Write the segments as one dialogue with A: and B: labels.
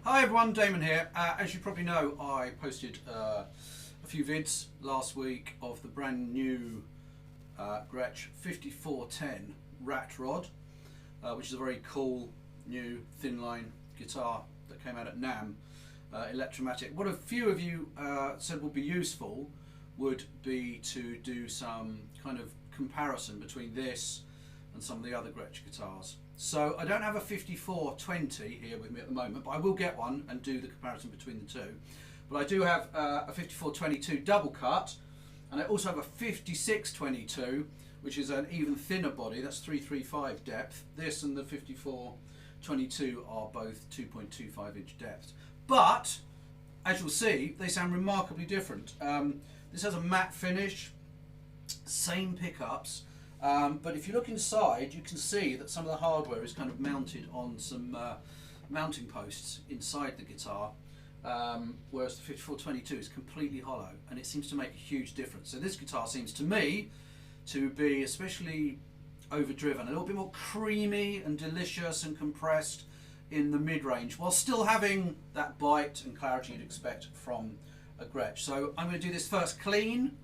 A: Hi everyone, Damon here. As you probably know, I posted a few vids last week of the brand new Gtretsch 5410 rat rod, which is a very cool new thin line guitar that came out at NAMM, Electromatic. What a few of you said would be useful would be to do some kind of comparison between this and some of the other Gtretsch guitars. So I don't have a 5420 here with me at the moment, but I will get one and do the comparison between the two. But I do have a 5422 double cut, and I also have a 5622, which is an even thinner body. That's 335 depth. This and the 5422 are both 2.25 inch depth. But as you'll see, they sound remarkably different. This has a matte finish, same pickups. But if you look inside, you can see that some of the hardware is kind of mounted on some mounting posts inside the guitar, whereas the 5422 is completely hollow, and it seems to make a huge difference. So this guitar seems to me to be especially overdriven, a little bit more creamy and delicious and compressed in the mid-range, while still having that bite and clarity you'd expect from a Gtretsch. So I'm going to do this first clean,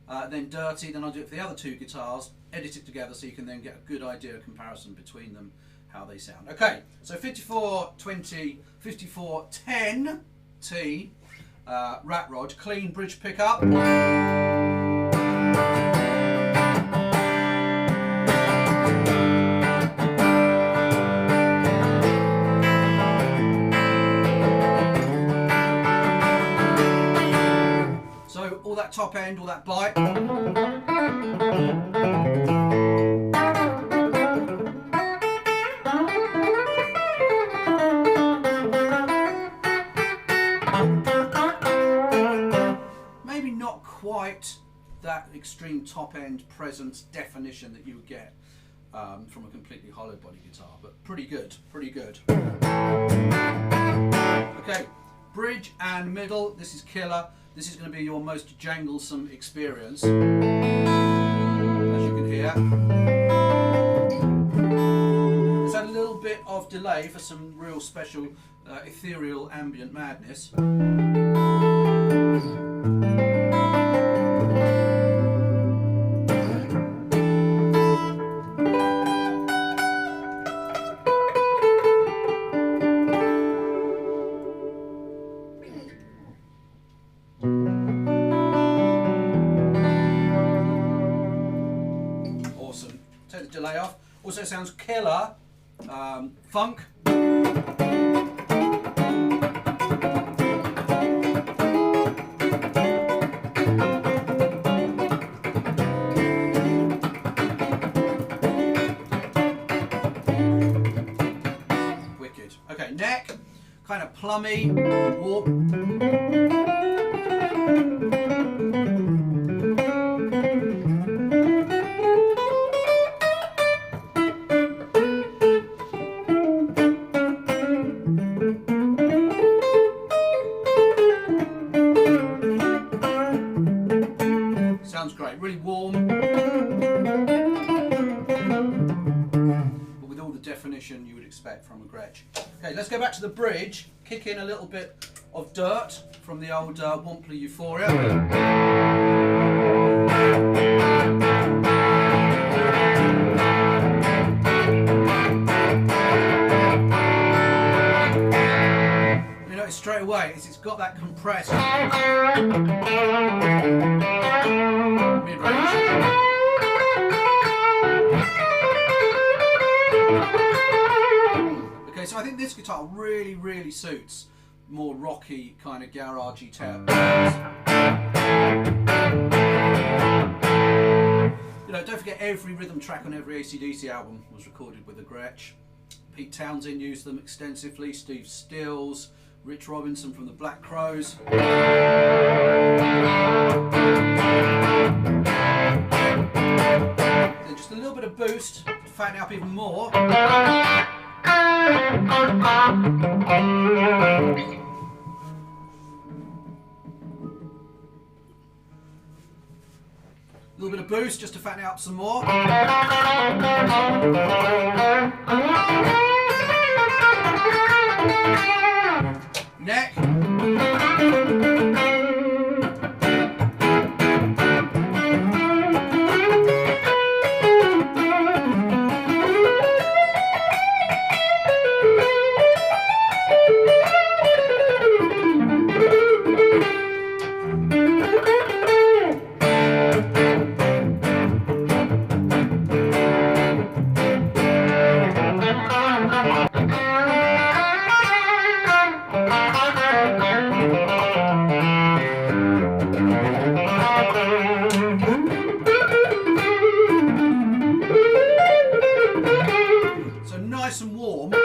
A: then dirty, then I'll do it for the other two guitars, edit it together so you can then get a good idea of comparison between them, how they sound. Okay, so 5420, 5410T rat rod, clean bridge pickup. So all that top end, all that bite. Maybe not quite that extreme top end presence definition that you would get from a completely hollow body guitar, but pretty good, pretty good. Okay, bridge and middle, this is killer. This is going to be your most janglesome experience, as you can hear. There's had a little bit of delay for some real special ethereal ambient madness. Awesome. Take the delay off. Also sounds killer. Funk. Wicked. Okay, neck. Kind of plummy. Warp. Sounds great, really warm, but with all the definition you would expect from a Gtretsch. Okay, let's go back to the bridge, kick in a little bit of dirt from the old Wampler Euphoria. You notice straight away it's got that compressed mid-range. Okay, so I think this guitar really suits more rocky, kind of garagey tones. You know, don't forget every rhythm track on every AC/DC album was recorded with a Gtretsch. Pete Townsend used them extensively, Steve Stills, Rich Robinson from the Black Crowes. Then just a little bit of boost to fatten it up even more. A little bit of boost just to fatten it up some more. So nice and warm, but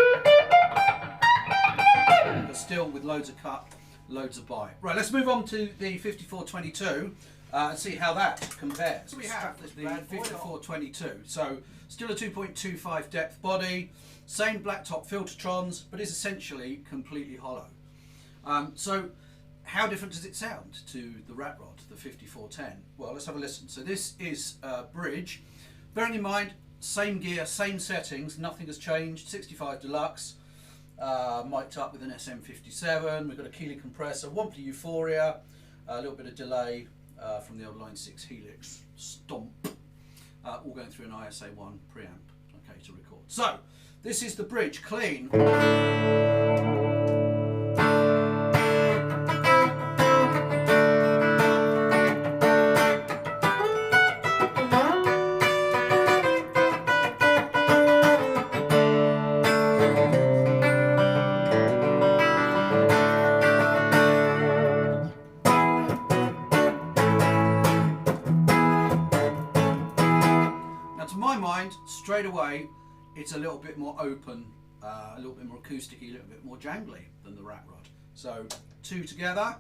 A: still with loads of cut, loads of bite. Right, let's move on to the 5422 and see how that compares. We have the 5422, so still a 2.25 depth body, same blacktop filtertrons, but is essentially completely hollow. So how different does it sound to the Rat Rod, the 5410? Well, let's have a listen. So this is bridge, bearing in mind same gear, same settings, nothing has changed. 65 Deluxe, mic'd up with an SM57. We've got a Keeley compressor, Wampler Euphoria, a little bit of delay from the old Line 6 Helix Stomp, all going through an ISA1 preamp, okay, to record. So this is the bridge, clean. Straight away, it's a little bit more open, a little bit more acousticy, a little bit more jangly than the Rat Rod. So, two together.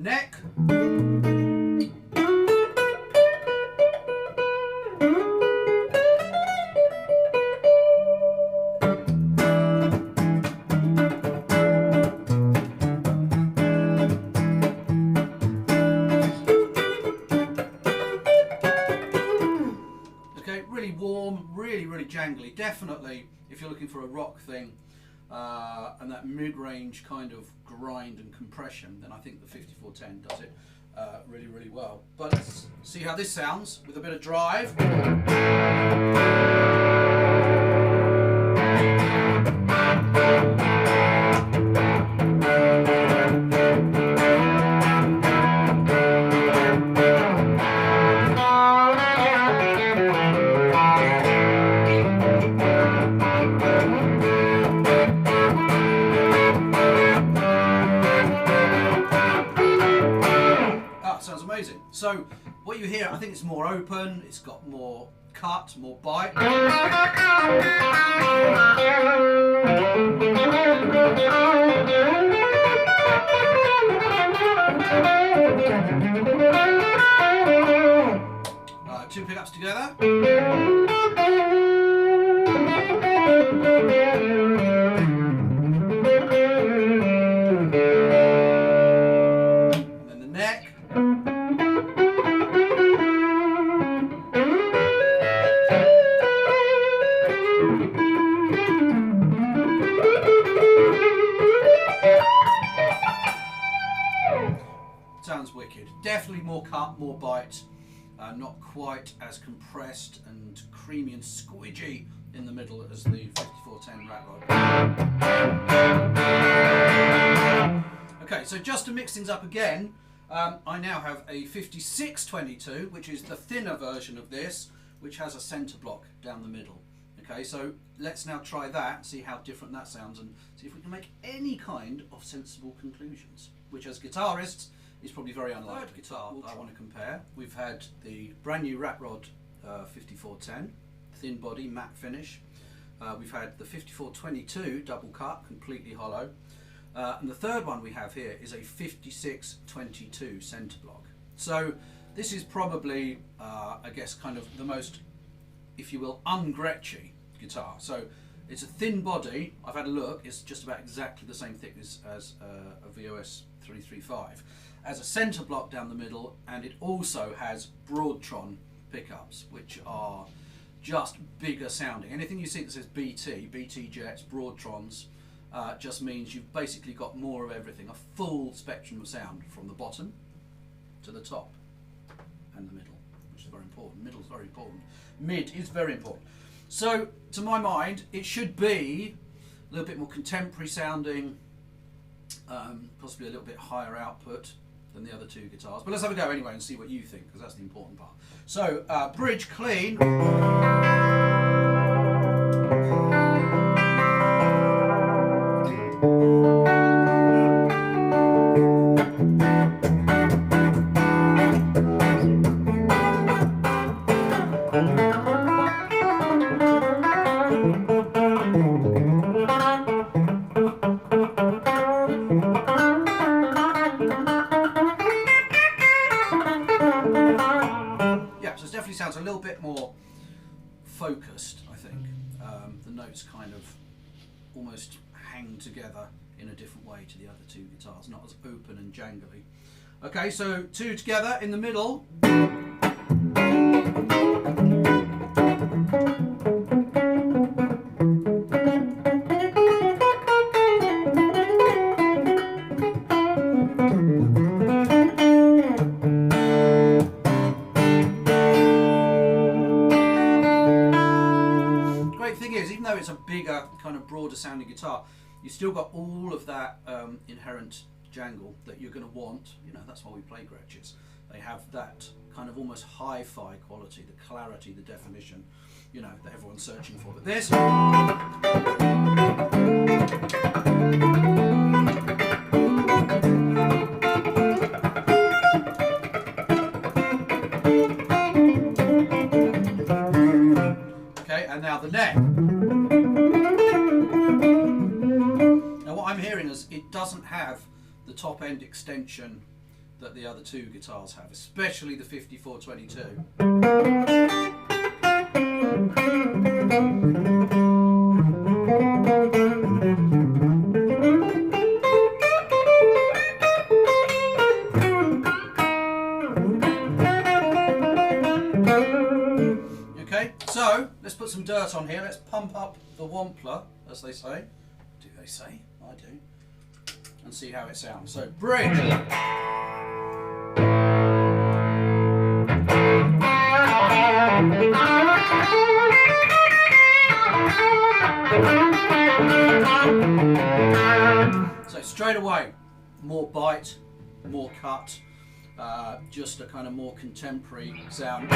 A: Neck. Okay, really warm, really jangly. Definitely, if you're looking for a rock thing, and that mid-range kind of grind and compression, then I think the 5410 does it really well. But let's see how this sounds with a bit of drive. Sounds amazing. So what you hear, I think it's more open, it's got more cut, more bite. Two pickups together. Sounds wicked. Definitely more cut, more bite, not quite as compressed and creamy and squidgy in the middle as the 5410 Rat Rod. Okay, so just to mix things up again, I now have a 5622, which is the thinner version of this, which has a centre block down the middle. Okay, so let's now try that, see how different that sounds, and see if we can make any kind of sensible conclusions, which as guitarists is probably very unlikely. Guitar I want to compare. We've had the brand new Rat Rod 5410, thin body, matte finish. We've had the 5422 double cut, completely hollow. And the third one we have here is a 5622 centre block. So this is probably, I guess, kind of the most, if you will, un-Gretschy guitar. So it's a thin body. I've had a look. It's just about exactly the same thickness as a VOS 335. Has a centre block down the middle, and it also has Broadtron pickups, which are just bigger sounding. Anything you see that says BT Jets, Broadtrons, just means you've basically got more of everything, a full spectrum of sound from the bottom to the top and the middle, which is very important. Middle is very important. Mid is very important. So, to my mind, it should be a little bit more contemporary sounding, possibly a little bit higher output than the other two guitars. But let's have a go anyway and see what you think, because that's the important part. So, bridge clean. Sounds a little bit more focused, I think. The notes kind of almost hang together in a different way to the other two guitars, not as open and jangly. Okay, so two together in the middle. It's a bigger, kind of broader sounding guitar, you've still got all of that inherent jangle that you're going to want. You know, that's why we play Gretsch's. They have that kind of almost hi-fi quality, the clarity, the definition, you know, that everyone's searching for. But this, okay, and now the neck. I'm hearing is it doesn't have the top end extension that the other two guitars have, especially the 5422. Okay, so let's put some dirt on here. Let's pump up the Wampler, as they say. Do they say? I do. And see how it sounds. So, bridge. So straight away, more bite, more cut, just a kind of more contemporary sound.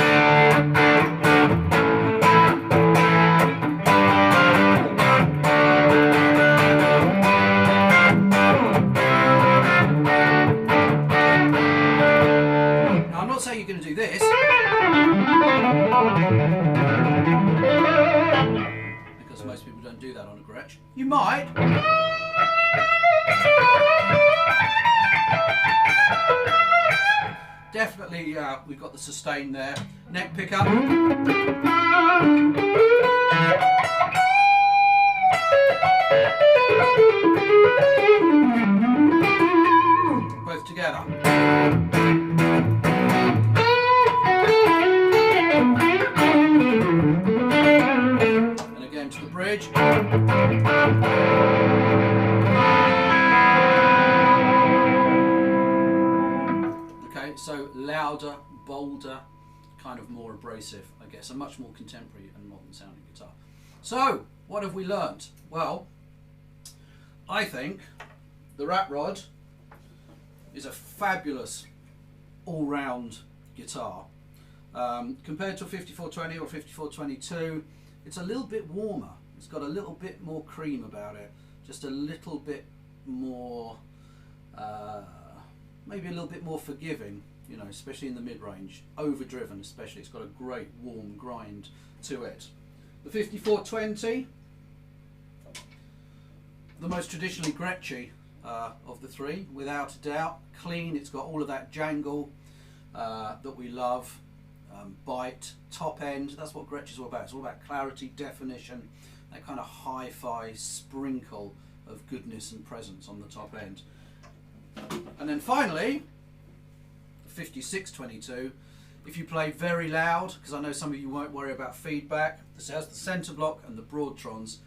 A: You're going to do this because most people don't do that on a Gretsch. You might. Definitely we've got the sustain there. Neck pickup. Both together. To the bridge. Okay, so louder, bolder, kind of more abrasive, I guess, a much more contemporary and modern sounding guitar. So, what have we learnt? Well, I think the Rat Rod is a fabulous all-round guitar. Compared to a 5420 or 5422, it's a little bit warmer. It's got a little bit more cream about it. Just a little bit more, maybe a little bit more forgiving, you know, especially in the mid-range. Overdriven especially. It's got a great warm grind to it. The 5420, the most traditionally Gretschy of the three, without a doubt. Clean, it's got all of that jangle that we love. Bite, top end, that's what Gretsch is all about. It's all about clarity, definition, that kind of hi-fi sprinkle of goodness and presence on the top end. And then finally, the 5622, if you play very loud, because I know some of you won't worry about feedback, this has the centre block and the Broadtrons.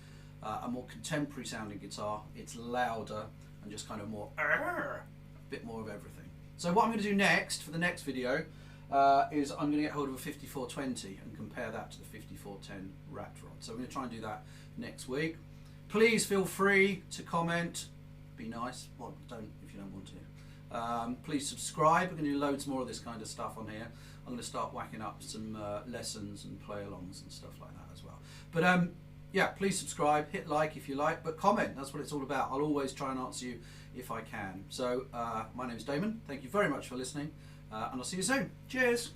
A: a more contemporary sounding guitar. It's louder and just kind of more, a bit more of everything. So what I'm going to do next, for the next video, is I'm going to get hold of a 5420 and compare that to the 5410 rat rod. So I'm going to try and do that next week. Please feel free to comment. Be nice. Well, don't if you don't want to. Please subscribe. We're going to do loads more of this kind of stuff on here. I'm going to start whacking up some lessons and play-alongs and stuff like that as well. But yeah, please subscribe, hit like if you like, but comment. That's what it's all about. I'll always try and answer you if I can. So my name's Damon. Thank you very much for listening, and I'll see you soon. Cheers.